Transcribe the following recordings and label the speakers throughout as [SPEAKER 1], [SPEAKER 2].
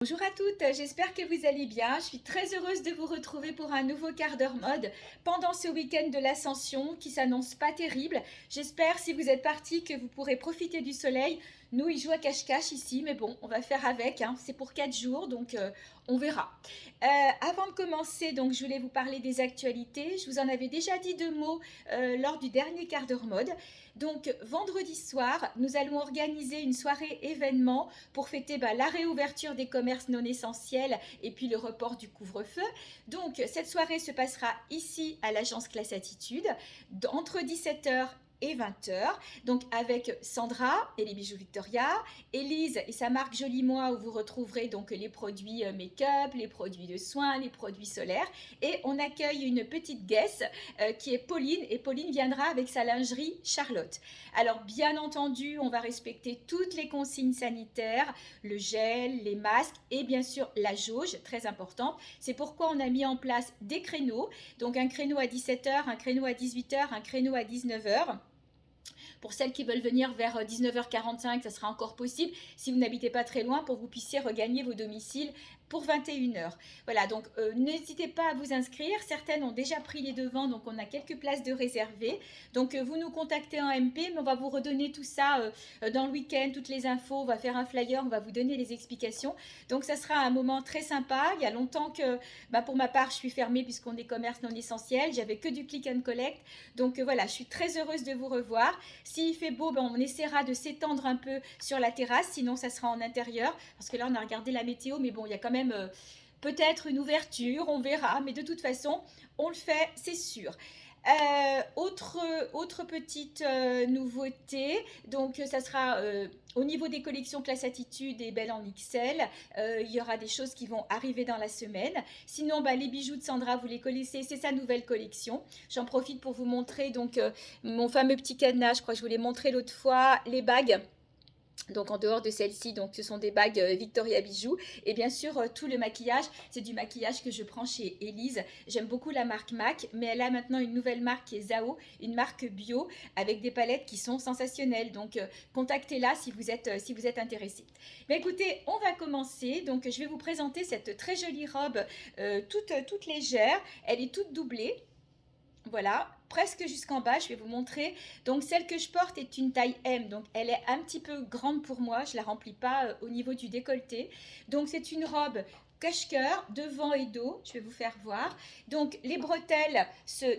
[SPEAKER 1] Bonjour à toutes, j'espère que vous allez bien. Je suis très heureuse de vous retrouver pour un nouveau quart d'heure mode pendant ce week-end de l'Ascension qui s'annonce pas terrible. J'espère, si vous êtes partis, que vous pourrez profiter du soleil. Nous, il joue à cache-cache ici, mais bon, on va faire avec, hein. C'est pour 4 jours, donc on verra. Avant de commencer, donc, je voulais vous parler des actualités. Je vous en avais déjà dit 2 mots lors du dernier quart d'heure mode. Donc, vendredi soir, nous allons organiser une soirée événement pour fêter la réouverture des commerces non essentiels et puis le report du couvre-feu. Donc, cette soirée se passera ici à l'agence Classe Attitude entre 17h et 20h, donc avec Sandra et les bijoux Victoria, Élise et sa marque Joli Moi où vous retrouverez donc les produits make-up, les produits de soins, les produits solaires, et on accueille une petite guest qui est Pauline, et Pauline viendra avec sa lingerie Charlotte. Alors bien entendu, on va respecter toutes les consignes sanitaires, le gel, les masques et bien sûr la jauge, très importante. C'est pourquoi on a mis en place des créneaux, donc un créneau à 17h, un créneau à 18h, un créneau à 19h. Pour celles qui veulent venir vers 19h45, ça sera encore possible si vous n'habitez pas très loin pour que vous puissiez regagner vos domiciles pour 21h. Voilà, donc n'hésitez pas à vous inscrire. Certaines ont déjà pris les devants, donc on a quelques places de réservées. Donc vous nous contactez en MP, mais on va vous redonner tout ça dans le week-end, toutes les infos. On va faire un flyer, on va vous donner les explications. Donc ça sera un moment très sympa. Il y a longtemps que, pour ma part, je suis fermée puisqu'on est commerce non essentiel. J'avais que du click and collect. Donc voilà, je suis très heureuse de vous revoir. S'il fait beau, on essaiera de s'étendre un peu sur la terrasse, sinon ça sera en intérieur, parce que là on a regardé la météo, mais bon, il y a quand même peut-être une ouverture, on verra, mais de toute façon, on le fait, c'est sûr. Autre petite nouveauté, donc ça sera au niveau des collections Classe Attitude et Belle en XL, il y aura des choses qui vont arriver dans la semaine. Sinon, les bijoux de Sandra, vous les connaissez, c'est sa nouvelle collection. J'en profite pour vous montrer donc mon fameux petit cadenas, je crois que je vous l'ai montré l'autre fois, les bagues. Donc en dehors de celle-ci, donc ce sont des bagues Victoria Bijoux. Et bien sûr, tout le maquillage, c'est du maquillage que je prends chez Élise. J'aime beaucoup la marque MAC, mais elle a maintenant une nouvelle marque qui est Zao, une marque bio, avec des palettes qui sont sensationnelles. Donc contactez-la si vous êtes intéressé. Mais écoutez, on va commencer. Donc je vais vous présenter cette très jolie robe toute légère. Elle est toute doublée. Voilà, presque jusqu'en bas, je vais vous montrer. Donc celle que je porte est une taille M, donc elle est un petit peu grande pour moi, je la remplis pas au niveau du décolleté. Donc c'est une robe cache-cœur, devant et dos, je vais vous faire voir. Donc les bretelles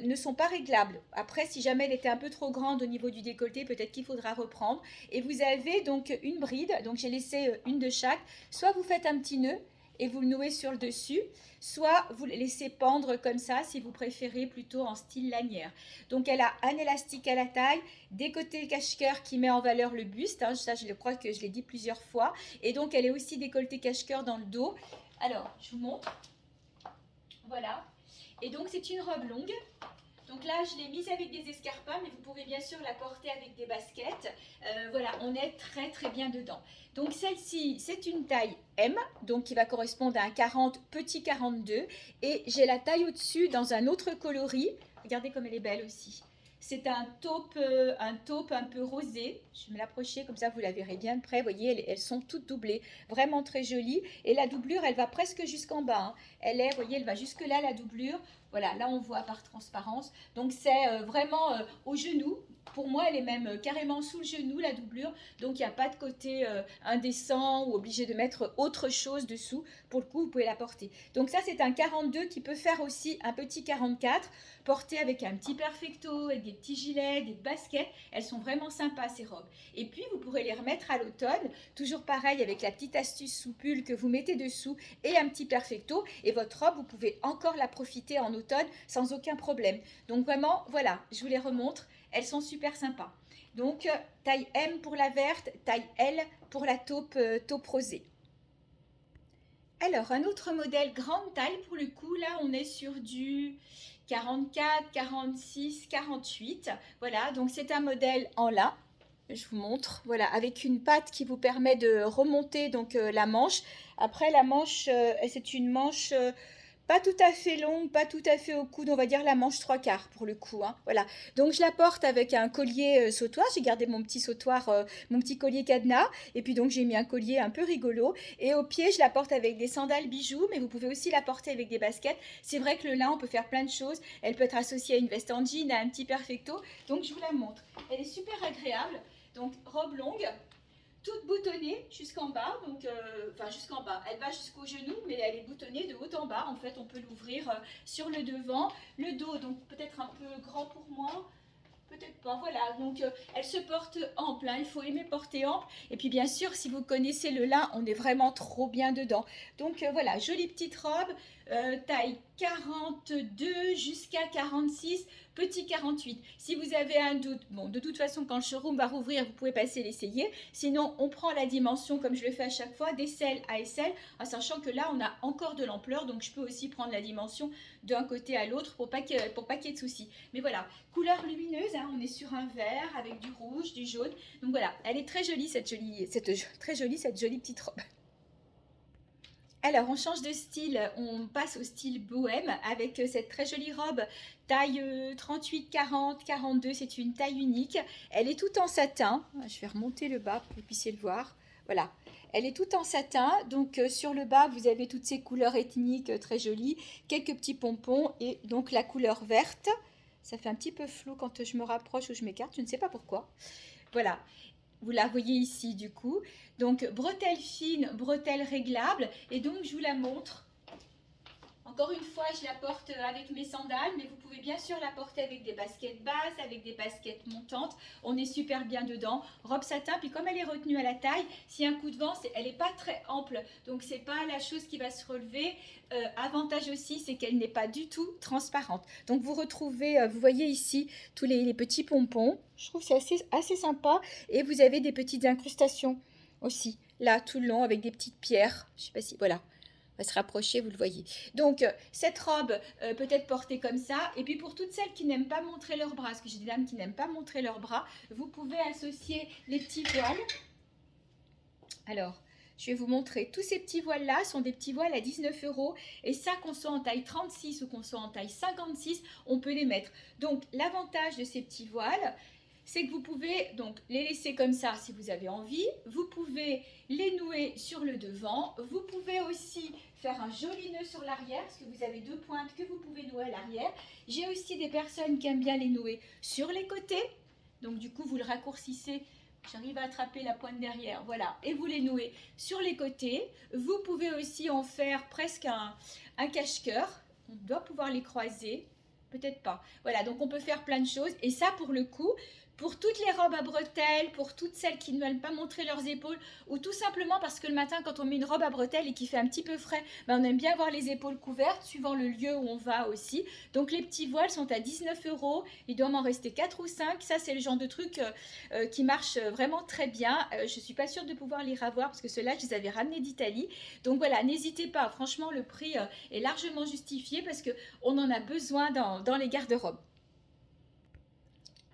[SPEAKER 1] ne sont pas réglables. Après, si jamais elle était un peu trop grande au niveau du décolleté, peut-être qu'il faudra reprendre. Et vous avez donc une bride, donc j'ai laissé une de chaque. Soit vous faites un petit nœud et vous le nouez sur le dessus, soit vous le laissez pendre comme ça si vous préférez plutôt en style lanière. Donc elle a un élastique à la taille, des côtés cache-cœur qui met en valeur le buste, hein, ça je crois que je l'ai dit plusieurs fois, et donc elle est aussi décolletée cache-cœur dans le dos. Alors je vous montre, voilà, et donc c'est une robe longue. Donc là, je l'ai mise avec des escarpins, mais vous pouvez bien sûr la porter avec des baskets. Voilà, on est très très bien dedans. Donc celle-ci, c'est une taille M, donc qui va correspondre à un 40, petit 42. Et j'ai la taille au-dessus dans un autre coloris. Regardez comme elle est belle aussi. C'est un taupe un peu rosé. Je vais me l'approcher, comme ça vous la verrez bien de près. Vous voyez, elles sont toutes doublées. Vraiment très jolies. Et la doublure, elle va presque jusqu'en bas, hein. Vous voyez, elle va jusque là, la doublure. Voilà, là on voit par transparence. Donc c'est vraiment au genou. Pour moi, elle est même carrément sous le genou, la doublure. Donc il n'y a pas de côté indécent ou obligé de mettre autre chose dessous. Pour le coup, vous pouvez la porter. Donc ça, c'est un 42 qui peut faire aussi un petit 44, porté avec un petit perfecto, avec des petits gilets, des baskets. Elles sont vraiment sympas, ces robes. Et puis, vous pourrez les remettre à l'automne. Toujours pareil, avec la petite astuce sous pull que vous mettez dessous et un petit perfecto. Et votre robe, vous pouvez encore la profiter en automne sans aucun problème. Donc vraiment, voilà, je vous les remontre. Elles sont super sympas. Donc, taille M pour la verte, taille L pour la taupe rosée. Alors, un autre modèle grande taille, pour le coup, là, on est sur du 44, 46, 48. Voilà, donc c'est un modèle en lin. Je vous montre, voilà, avec une patte qui vous permet de remonter donc la manche. Après, la manche, c'est une manche pas tout à fait longue, pas tout à fait au coude, on va dire la manche 3/4 pour le coup, hein. Voilà. Donc je la porte avec un collier sautoir. J'ai gardé mon petit sautoir, mon petit collier cadenas. Et puis donc j'ai mis un collier un peu rigolo. Et au pied, je la porte avec des sandales bijoux, mais vous pouvez aussi la porter avec des baskets. C'est vrai que le lin, on peut faire plein de choses. Elle peut être associée à une veste en jean, à un petit perfecto. Donc je vous la montre. Elle est super agréable. Donc robe longue, toute boutonnée jusqu'en bas, donc enfin jusqu'en bas, elle va jusqu'au genou, mais elle est boutonnée de haut en bas. En fait, on peut l'ouvrir sur le devant, le dos, donc peut-être un peu grand pour moi, peut-être pas, voilà. Donc elle se porte ample, hein. Il faut aimer porter ample. Et puis bien sûr, si vous connaissez le lin, on est vraiment trop bien dedans. Donc voilà, jolie petite robe, taille 42 jusqu'à 46, petit 48. Si vous avez un doute, bon, de toute façon, quand le showroom va rouvrir, vous pouvez passer l'essayer. Sinon, on prend la dimension, comme je le fais à chaque fois, d'aisselle à aisselle, en sachant que là, on a encore de l'ampleur. Donc je peux aussi prendre la dimension d'un côté à l'autre pour pas qu'il y ait de soucis. Mais voilà, couleur lumineuse, hein, on est sur un vert avec du rouge, du jaune. Donc voilà, elle est très jolie cette jolie petite robe. Alors, on change de style, on passe au style bohème avec cette très jolie robe taille 38, 40, 42, c'est une taille unique. Elle est toute en satin, je vais remonter le bas pour que vous puissiez le voir. Voilà, elle est toute en satin, donc sur le bas, vous avez toutes ces couleurs ethniques très jolies, quelques petits pompons et donc la couleur verte. Ça fait un petit peu flou quand je me rapproche ou je m'écarte, je ne sais pas pourquoi. Voilà, vous la voyez ici du coup. Donc bretelles fines, bretelles réglables. Et donc je vous la montre. Encore une fois, je la porte avec mes sandales, mais vous pouvez bien sûr la porter avec des baskets basses, avec des baskets montantes. On est super bien dedans. Robe satin, puis comme elle est retenue à la taille, s'il y a un coup de vent, elle n'est pas très ample. Donc c'est pas la chose qui va se relever. Avantage aussi, c'est qu'elle n'est pas du tout transparente. Donc vous retrouvez, vous voyez ici tous les petits pompons. Je trouve que c'est assez sympa. Et vous avez des petites incrustations aussi, là tout le long avec des petites pierres. Je sais pas si, voilà. On va se rapprocher, vous le voyez. Donc, cette robe peut être portée comme ça. Et puis, pour toutes celles qui n'aiment pas montrer leurs bras, parce que j'ai des dames qui n'aiment pas montrer leurs bras, vous pouvez associer les petits voiles. Alors, je vais vous montrer. Tous ces petits voiles-là sont des petits voiles à 19 €. Et ça, qu'on soit en taille 36 ou qu'on soit en taille 56, on peut les mettre. Donc, l'avantage de ces petits voiles, c'est que vous pouvez donc les laisser comme ça si vous avez envie. Vous pouvez les nouer sur le devant. Vous pouvez aussi faire un joli nœud sur l'arrière parce que vous avez deux pointes que vous pouvez nouer à l'arrière. J'ai aussi des personnes qui aiment bien les nouer sur les côtés. Donc du coup, vous le raccourcissez. J'arrive à attraper la pointe derrière, voilà, et vous les nouez sur les côtés. Vous pouvez aussi en faire presque un cache-cœur. On doit pouvoir les croiser, peut-être pas. Voilà, donc on peut faire plein de choses. Et ça, pour le coup, pour toutes les robes à bretelles, pour toutes celles qui ne veulent pas montrer leurs épaules, ou tout simplement parce que le matin, quand on met une robe à bretelles et qu'il fait un petit peu frais, ben on aime bien avoir les épaules couvertes, suivant le lieu où on va aussi. Donc les petits voiles sont à 19 €, il doit m'en rester 4 ou 5. Ça, c'est le genre de truc qui marche vraiment très bien. Je ne suis pas sûre de pouvoir les ravoir parce que ceux-là, je les avais ramenés d'Italie. Donc voilà, n'hésitez pas, franchement, le prix est largement justifié parce qu'on en a besoin dans les garde-robes.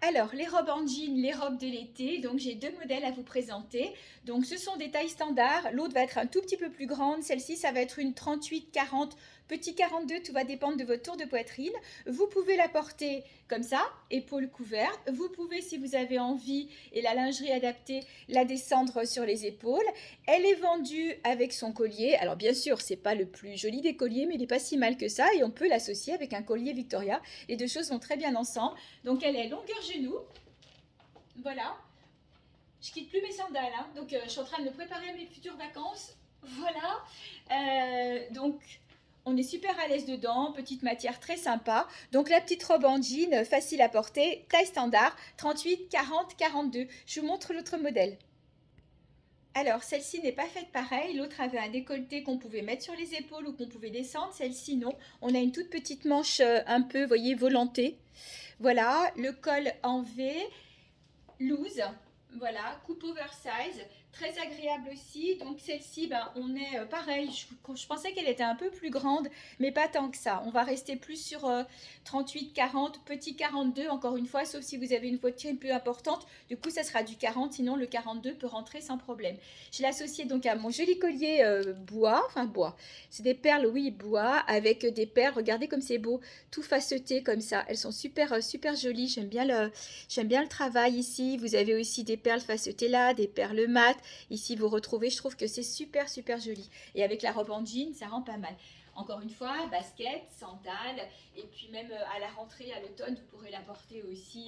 [SPEAKER 1] Alors, les robes en jean, les robes de l'été, donc j'ai deux modèles à vous présenter. Donc ce sont des tailles standards, l'autre va être un tout petit peu plus grande, celle-ci ça va être une 38-40, petit 42, tout va dépendre de votre tour de poitrine. Vous pouvez la porter comme ça, épaules couvertes. Vous pouvez, si vous avez envie et la lingerie adaptée, la descendre sur les épaules. Elle est vendue avec son collier. Alors bien sûr, c'est pas le plus joli des colliers, mais il n'est pas si mal que ça et on peut l'associer avec un collier Victoria. Les deux choses vont très bien ensemble. Donc elle est longueur genou. Voilà. Je quitte plus mes sandales, hein. Donc je suis en train de me préparer à mes futures vacances. Voilà. Donc on est super à l'aise dedans, petite matière très sympa. Donc la petite robe en jean, facile à porter, taille standard, 38, 40, 42. Je vous montre l'autre modèle. Alors, celle-ci n'est pas faite pareil. L'autre avait un décolleté qu'on pouvait mettre sur les épaules ou qu'on pouvait descendre. Celle-ci, non. On a une toute petite manche un peu, vous voyez, volantée. Voilà, le col en V, loose. Voilà, coupe oversize, très agréable aussi. Donc celle-ci, ben, on est pareil, je pensais qu'elle était un peu plus grande, mais pas tant que ça. On va rester plus sur 38-40, petit 42 encore une fois, sauf si vous avez une poitrine plus importante. Du coup, ça sera du 40, sinon le 42 peut rentrer sans problème. Je l'ai associé donc à mon joli collier bois, enfin bois. C'est des perles, oui, bois, avec des perles. Regardez comme c'est beau, tout faceté comme ça. Elles sont super, super jolies. J'aime bien le travail ici. Vous avez aussi des perles facetées là, des perles mat. Ici, vous retrouvez, je trouve que c'est super, super joli. Et avec la robe en jean, ça rend pas mal. Encore une fois, basket, sandales, et puis même à la rentrée, à l'automne, vous pourrez la porter aussi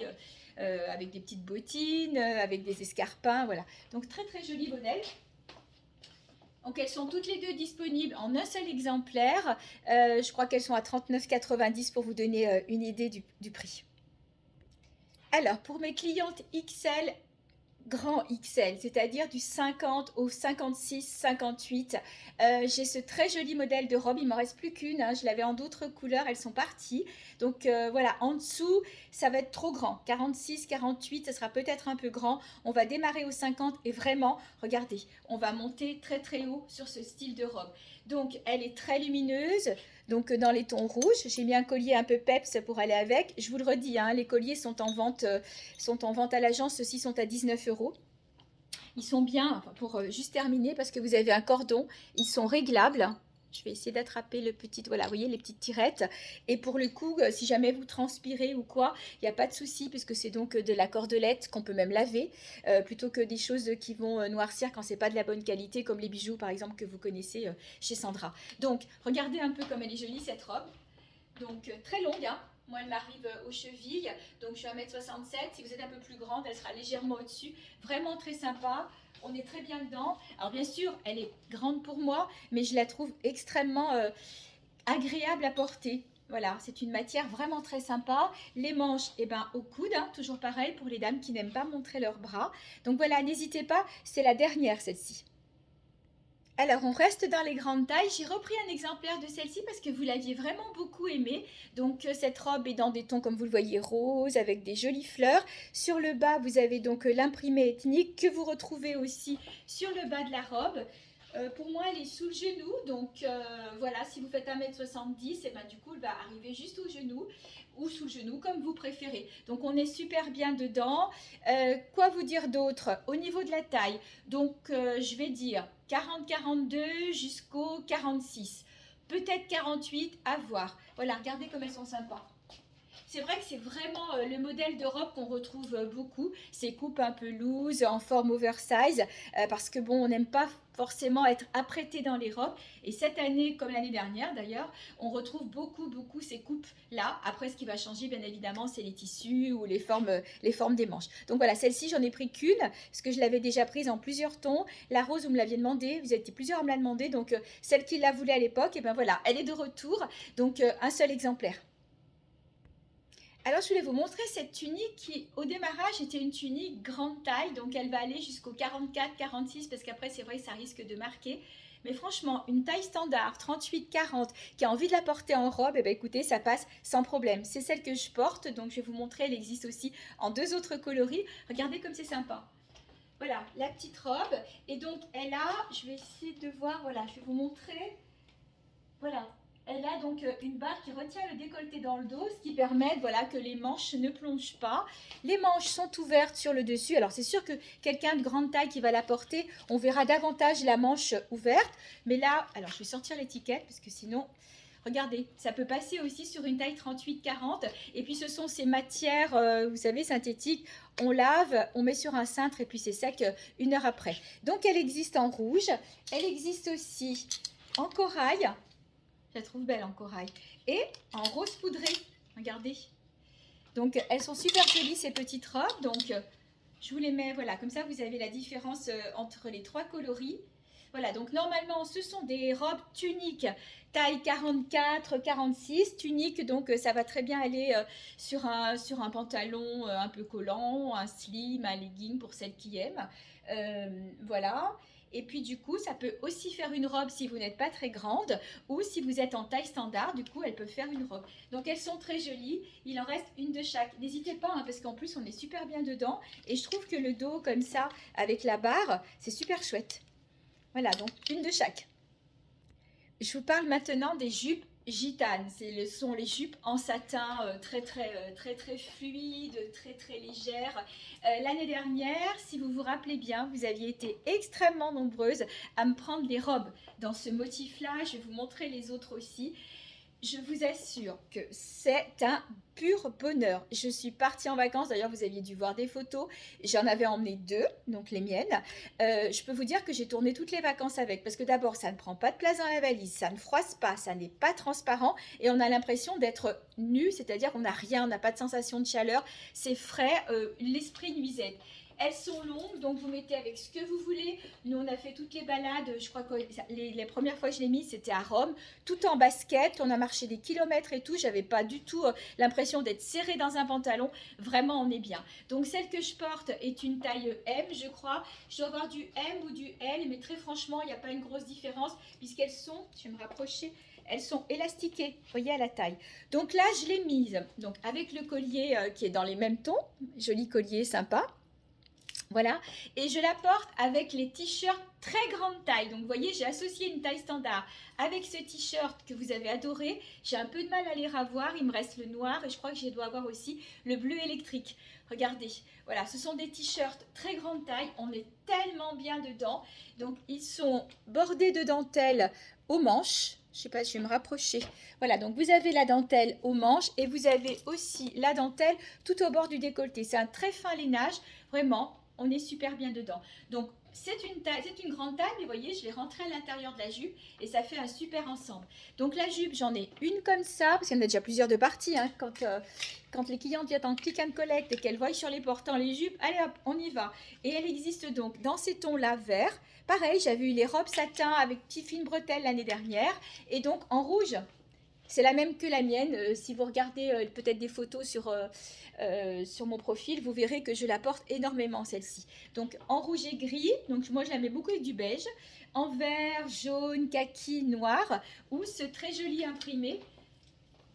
[SPEAKER 1] avec des petites bottines, avec des escarpins, voilà. Donc très très joli modèle. Donc elles sont toutes les deux disponibles en un seul exemplaire. Je crois qu'elles sont à 39,90 pour vous donner une idée du prix. Alors pour mes clientes XL, grand XL, c'est-à-dire du 50 au 56, 58. J'ai ce très joli modèle de robe, il m'en reste plus qu'une, hein. Je l'avais en d'autres couleurs, elles sont parties. Donc voilà, en dessous, ça va être trop grand. 46, 48, ça sera peut-être un peu grand. On va démarrer au 50 et vraiment, regardez, on va monter très très haut sur ce style de robe. Donc elle est très lumineuse. Donc dans les tons rouges, j'ai mis un collier un peu peps pour aller avec. Je vous le redis, hein, les colliers sont en vente à l'agence. Ceux-ci sont à 19 €. Ils sont bien, enfin, pour juste terminer, parce que vous avez un cordon. Ils sont réglables. Je vais essayer d'attraper le petit, voilà, vous voyez les petites tirettes. Et pour le coup, si jamais vous transpirez ou quoi, il n'y a pas de souci, puisque c'est donc de la cordelette qu'on peut même laver, plutôt que des choses qui vont noircir quand c'est pas de la bonne qualité, comme les bijoux par exemple que vous connaissez chez Sandra. Donc, regardez un peu comme elle est jolie cette robe. Donc très longue, hein. Moi elle m'arrive aux chevilles, donc je suis 1,67 m. Si vous êtes un peu plus grande, elle sera légèrement au-dessus. Vraiment très sympa, on est très bien dedans. Alors bien sûr, elle est grande pour moi, mais je la trouve extrêmement agréable à porter. Voilà, c'est une matière vraiment très sympa. Les manches, eh ben, au coude, hein, toujours pareil pour les dames qui n'aiment pas montrer leurs bras. Donc voilà, n'hésitez pas, c'est la dernière celle-ci. Alors, on reste dans les grandes tailles. J'ai repris un exemplaire de celle-ci parce que vous l'aviez vraiment beaucoup aimé. Donc, cette robe est dans des tons, comme vous le voyez, rose, avec des jolies fleurs. Sur le bas, vous avez donc l'imprimé ethnique que vous retrouvez aussi sur le bas de la robe. Pour moi, elle est sous le genou. Donc, voilà, si vous faites 1,70 m, et ben, du coup, elle va arriver juste au genou ou sous le genou, comme vous préférez. Donc, on est super bien dedans. Quoi vous dire d'autre? Au niveau de la taille, donc, je vais dire 40-42 jusqu'au 46. Peut-être 48, à voir. Voilà, regardez comme elles sont sympas. C'est vrai que c'est vraiment le modèle de robe qu'on retrouve beaucoup. Ces coupes un peu loose, en forme oversize, parce que bon, on n'aime pas forcément être apprêté dans les robes. Et cette année, comme l'année dernière d'ailleurs, on retrouve beaucoup ces coupes-là. Après, ce qui va changer, bien évidemment, c'est les tissus ou les formes des manches. Donc voilà, celle-ci, j'en ai pris qu'une, parce que je l'avais déjà prise en plusieurs tons. La rose, vous me l'aviez demandé, vous étiez plusieurs à me la demander. Donc celle qui la voulait à l'époque, et ben voilà, elle est de retour. Donc un seul exemplaire. Alors je voulais vous montrer cette tunique qui au démarrage était une tunique grande taille, donc elle va aller jusqu'au 44-46 parce qu'après c'est vrai que ça risque de marquer. Mais franchement, une taille standard, 38-40, qui a envie de la porter en robe, et bien écoutez, ça passe sans problème. C'est celle que je porte, donc je vais vous montrer, elle existe aussi en deux autres coloris. Regardez comme c'est sympa. Voilà, la petite robe. Et donc elle a, je vais essayer de voir, voilà, je vais vous montrer. Voilà, elle a donc une barre qui retient le décolleté dans le dos, ce qui permet voilà, que les manches ne plongent pas. Les manches sont ouvertes sur le dessus. Alors c'est sûr que quelqu'un de grande taille qui va la porter, on verra davantage la manche ouverte. Mais là, alors je vais sortir l'étiquette parce que sinon, regardez, ça peut passer aussi sur une taille 38-40. Et puis ce sont ces matières, vous savez, synthétiques. On lave, on met sur un cintre et puis c'est sec une heure après. Donc elle existe en rouge. Elle existe aussi en corail. Je la trouve belle en corail. Et en rose poudré. Regardez. Donc, elles sont super jolies, ces petites robes. Donc, je vous les mets, voilà. Comme ça, vous avez la différence entre les trois coloris. Voilà, donc normalement, ce sont des robes tuniques, taille 44-46. Tunique, donc ça va très bien aller sur un pantalon un peu collant, un slim, un legging pour celles qui aiment. Voilà. Et puis du coup, ça peut aussi faire une robe si vous n'êtes pas très grande ou si vous êtes en taille standard, du coup, elles peuvent faire une robe. Donc elles sont très jolies, il en reste une de chaque. N'hésitez pas, hein, parce qu'en plus, on est super bien dedans. Et je trouve que le dos comme ça, avec la barre, c'est super chouette. Voilà, donc une de chaque. Je vous parle maintenant des jupes gitanes. Ce sont les jupes en satin très fluides, très légères. L'année dernière, si vous vous rappelez bien, vous aviez été extrêmement nombreuses à me prendre des robes dans ce motif-là. Je vais vous montrer les autres aussi. Je vous assure que c'est un pur bonheur. Je suis partie en vacances, d'ailleurs vous aviez dû voir des photos, j'en avais emmené 2, donc les miennes. Je peux vous dire que j'ai tourné toutes les vacances avec, parce que d'abord ça ne prend pas de place dans la valise, ça ne froisse pas, ça n'est pas transparent, et on a l'impression d'être nu, c'est-à-dire qu'on n'a rien, on n'a pas de sensation de chaleur, c'est frais, l'esprit nuisette. Elles sont longues, donc vous mettez avec ce que vous voulez. Nous, on a fait toutes les balades. Je crois que les premières fois que je l'ai mis, c'était à Rome, tout en basket. On a marché des kilomètres et tout. J'avais pas du tout l'impression d'être serrée dans un pantalon. Vraiment, on est bien. Donc, celle que je porte est une taille M, je crois. Je dois avoir du M ou du L, mais très franchement, il n'y a pas une grosse différence puisqu'elles sont, je vais me rapprocher, elles sont élastiquées, vous voyez, à la taille. Donc là, je l'ai mise donc avec le collier qui est dans les mêmes tons. Joli collier, sympa. Voilà, et je la porte avec les t-shirts très grande taille. Donc vous voyez, j'ai associé une taille standard avec ce t-shirt que vous avez adoré. J'ai un peu de mal à les ravoir, il me reste le noir et je crois que je dois avoir aussi le bleu électrique. Regardez, voilà, ce sont des t-shirts très grande taille, on est tellement bien dedans. Donc ils sont bordés de dentelle aux manches. Je sais pas, je vais me rapprocher. Voilà, donc vous avez la dentelle aux manches et vous avez aussi la dentelle tout au bord du décolleté. C'est un très fin lainage, vraiment. On est super bien dedans. Donc, c'est une grande taille, mais vous voyez, je l'ai rentrée à l'intérieur de la jupe et ça fait un super ensemble. Donc, la jupe, j'en ai une comme ça, parce qu'il y en a déjà plusieurs de parties. Hein, quand les clients viennent en click and collect et qu'elles voient sur les portants les jupes, allez hop, on y va. Et elle existe donc dans ces tons-là verts. Pareil, j'avais eu les robes satin avec petites fines bretelles l'année dernière. Et donc, en rouge, c'est la même que la mienne. Si vous regardez peut-être des photos sur mon profil, vous verrez que je la porte énormément celle-ci. Donc en rouge et gris, donc moi je la mets beaucoup avec du beige, en vert, jaune, kaki, noir, ou ce très joli imprimé.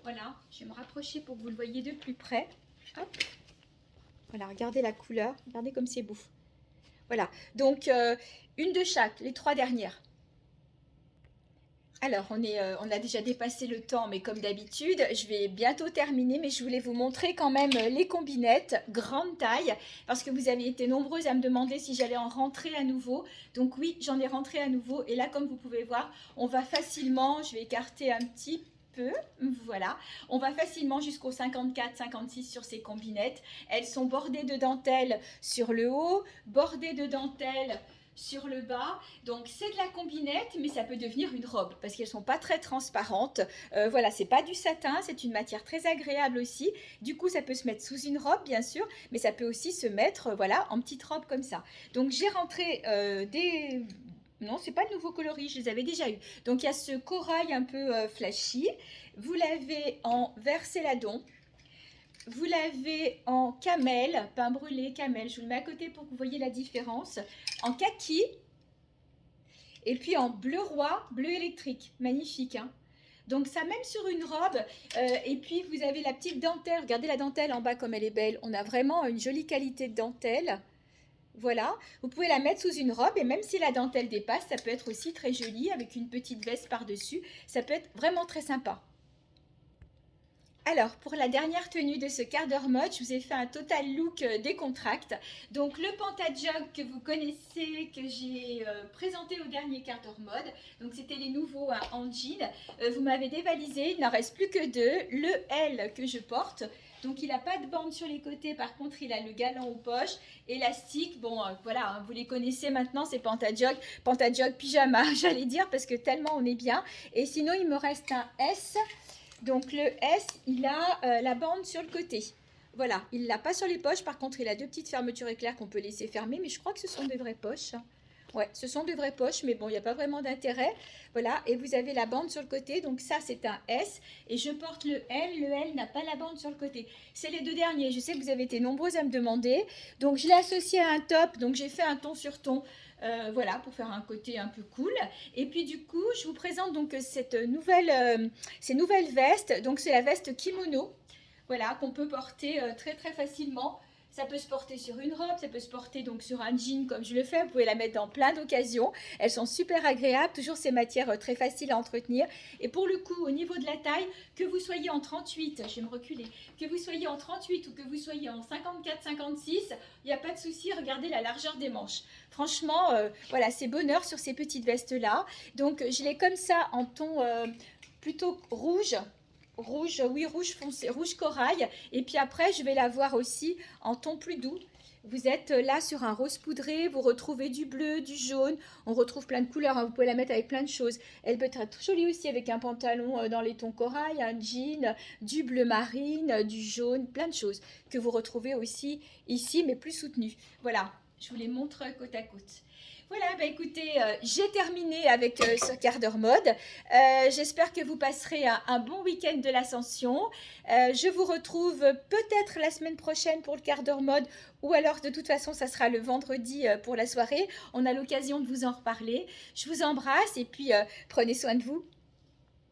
[SPEAKER 1] Voilà, je vais me rapprocher pour que vous le voyez de plus près. Hop. Voilà, regardez la couleur, regardez comme c'est beau. Voilà, donc une de chaque, les 3 dernières. Alors, on a déjà dépassé le temps, mais comme d'habitude, je vais bientôt terminer, mais je voulais vous montrer quand même les combinettes grande taille, parce que vous avez été nombreuses à me demander si j'allais en rentrer à nouveau. Donc oui, j'en ai rentré à nouveau, et là, comme vous pouvez voir, on va facilement, je vais écarter un petit peu, voilà, on va facilement jusqu'au 54-56 sur ces combinettes. Elles sont bordées de dentelle sur le haut, bordées de dentelle sur le bas, donc c'est de la combinette, mais ça peut devenir une robe parce qu'elles sont pas très transparentes. Voilà, c'est pas du satin, c'est une matière très agréable aussi. Du coup, ça peut se mettre sous une robe, bien sûr, mais ça peut aussi se mettre, voilà, en petite robe comme ça. Donc j'ai rentré des non, c'est pas de nouveaux coloris, je les avais déjà eu. Donc il y a ce corail un peu flashy. Vous l'avez en vert céladon. Vous l'avez en camel, pain brûlé, camel. Je vous le mets à côté pour que vous voyez la différence. En kaki. Et puis en bleu roi, bleu électrique. Magnifique, hein? Donc ça même sur une robe. Et puis vous avez la petite dentelle. Regardez la dentelle en bas comme elle est belle. On a vraiment une jolie qualité de dentelle. Voilà, vous pouvez la mettre sous une robe et même si la dentelle dépasse, ça peut être aussi très joli avec une petite veste par-dessus. Ça peut être vraiment très sympa. Alors, pour la dernière tenue de ce quart d'heure mode, je vous ai fait un total look décontracte. Donc, le pantajog que vous connaissez, que j'ai présenté au dernier quart d'heure mode. Donc, c'était les nouveaux en jean. Vous m'avez dévalisé, il n'en reste plus que 2. Le L que je porte. Donc, il n'a pas de bande sur les côtés. Par contre, il a le galant aux poches. Élastique, bon, voilà, hein, vous les connaissez maintenant, c'est pantajog pyjama, j'allais dire, parce que tellement on est bien. Et sinon, il me reste un S. Donc le S, il a la bande sur le côté. Voilà, il ne l'a pas sur les poches. Par contre, il a 2 petites fermetures éclairs qu'on peut laisser fermer. Mais je crois que ce sont des vraies poches. Ouais, ce sont des vraies poches, mais bon, il n'y a pas vraiment d'intérêt. Voilà, et vous avez la bande sur le côté. Donc ça, c'est un S. Et je porte le L. Le L n'a pas la bande sur le côté. C'est les 2 derniers. Je sais que vous avez été nombreux à me demander. Donc je l'ai associé à un top. Donc j'ai fait un ton sur ton. voilà, pour faire un côté un peu cool. Et puis du coup, je vous présente donc ces nouvelles vestes. Donc c'est la veste kimono, voilà, qu'on peut porter très très facilement. Ça peut se porter sur une robe, ça peut se porter donc sur un jean comme je le fais. Vous pouvez la mettre dans plein d'occasions. Elles sont super agréables, toujours ces matières très faciles à entretenir. Et pour le coup, au niveau de la taille, que vous soyez en 38, je vais me reculer, que vous soyez en 38 ou que vous soyez en 54-56, il n'y a pas de souci, regardez la largeur des manches. Franchement, voilà, c'est bonheur sur ces petites vestes-là. Donc je l'ai comme ça en ton plutôt rouge. Rouge, oui, rouge foncé, rouge corail. Et puis après, je vais la voir aussi en ton plus doux. Vous êtes là sur un rose poudré, vous retrouvez du bleu, du jaune, on retrouve plein de couleurs, hein, vous pouvez la mettre avec plein de choses. Elle peut être jolie aussi avec un pantalon dans les tons corail, un jean, du bleu marine, du jaune, plein de choses que vous retrouvez aussi ici, mais plus soutenu. Voilà, je vous les montre côte à côte. Voilà, bah écoutez, j'ai terminé avec ce quart d'heure mode. J'espère que vous passerez un bon week-end de l'Ascension. Je vous retrouve peut-être la semaine prochaine pour le quart d'heure mode ou alors de toute façon ça sera le vendredi pour la soirée. On a l'occasion de vous en reparler. Je vous embrasse et puis prenez soin de vous.